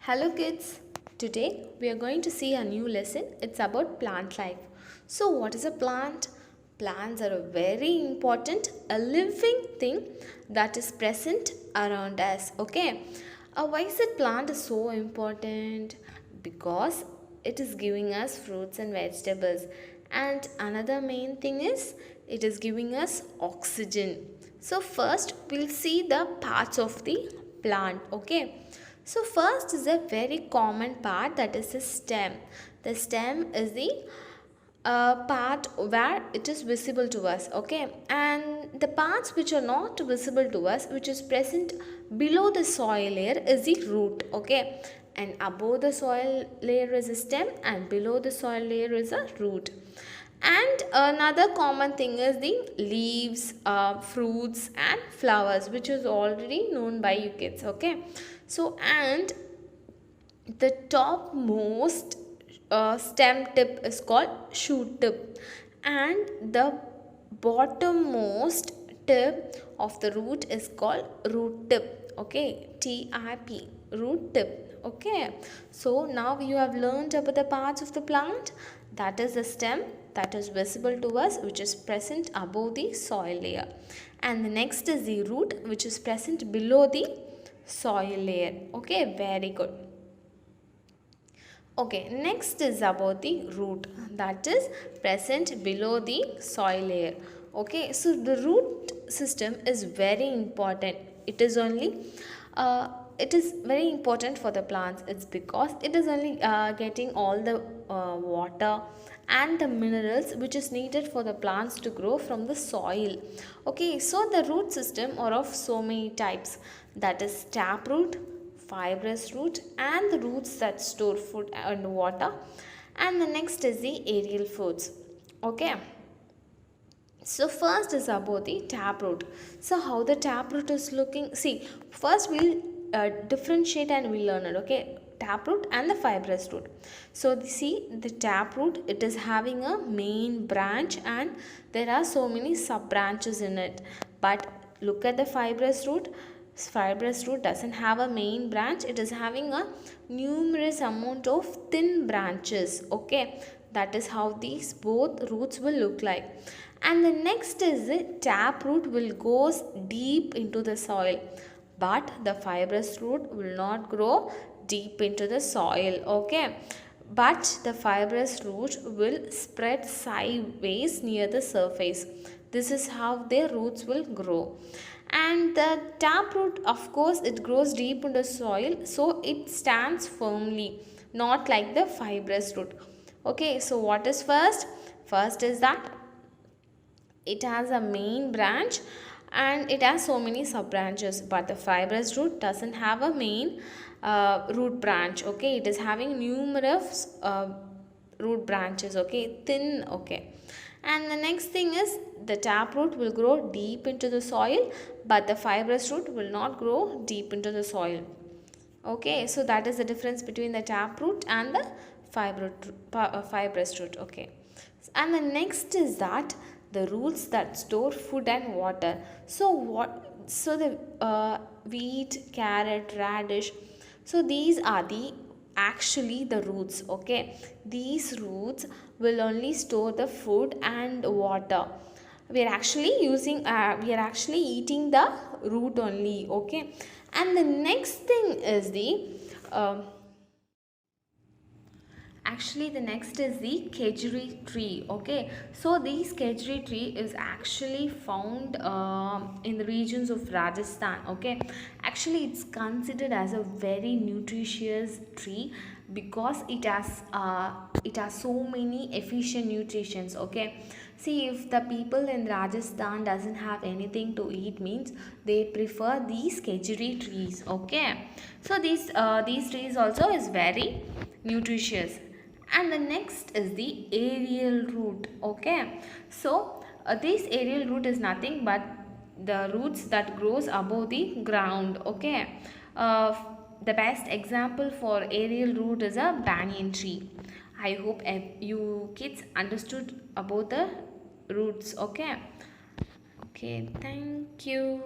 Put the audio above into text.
Hello kids. Today we are going to see a new lesson. It's about plant life. So what is a plant? Plants are a very important, a living thing that is present around us. Okay. Why is it plant is so important? Because it is giving us fruits and vegetables. And another main thing is it is giving us oxygen. So first we'll see the parts of the plant. Okay. So first is a very common part, that is the stem. The stem is the part where it is visible to us, okay, and the parts which are not visible to us, which is present below the soil layer, is the root, okay, and above the soil layer is a stem and below the soil layer is a root. And another common thing is the leaves, fruits and flowers, which is already known by you kids, okay. So and the topmost stem tip is called shoot tip, and the bottommost tip of the root is called root tip, okay, tip, root tip, okay. So now you have learned about the parts of the plant. That is the stem that is visible to us, which is present above the soil layer, and the next is the root, which is present below the soil layer, okay. Very good. Okay, next is about the root that is present below the soil layer. Okay, so the root system is very important. It is only it is very important for the plants. It's because it is only getting all the water and the minerals which is needed for the plants to grow from the soil. Okay, so the root system are of so many types, that is taproot, fibrous root, and the roots that store food and water, and the next is the aerial foods, okay. So first is about the taproot. So how the taproot is looking, see, first we'll differentiate and we'll learn it, okay, taproot and the fibrous root. So see, the taproot, it is having a main branch and there are so many sub branches in it. But look at the fibrous root. Fibrous root doesn't have a main branch, it is having a numerous amount of thin branches, okay. That is how these both roots will look like. And the next is the taproot will goes deep into the soil, but the fibrous root will not grow deep into the soil, okay. But the fibrous root will spread sideways near the surface. This is how their roots will grow. And the taproot, of course, it grows deep into soil, so it stands firmly, not like the fibrous root. Okay, so what is first? First is that it has a main branch and it has so many sub branches, but the fibrous root doesn't have a main root branch, okay. It is having numerous root branches, okay, thin, okay. And the next thing is the taproot will grow deep into the soil, but the fibrous root will not grow deep into the soil, okay. So that is the difference between the taproot and the fibrous root, okay. And the next is that the roots that store food and water. So the wheat, carrot, radish, so these are the actually the roots, okay. These roots will only store the food and water. We are actually eating the root only, okay. And the next thing is the actually the next is the kedgeree tree, okay. So this kedgeree tree is actually found in the regions of Rajasthan, okay. Actually it's considered as a very nutritious tree because it has so many efficient nutritions, okay. See, if the people in Rajasthan doesn't have anything to eat, means they prefer these kedgeree trees, okay. So these trees also is very nutritious. And the next is the aerial root, okay. So this aerial root is nothing but the roots that grows above the ground, okay. The best example for aerial root is a banyan tree. I hope you kids understood about the roots, okay. Okay, thank you.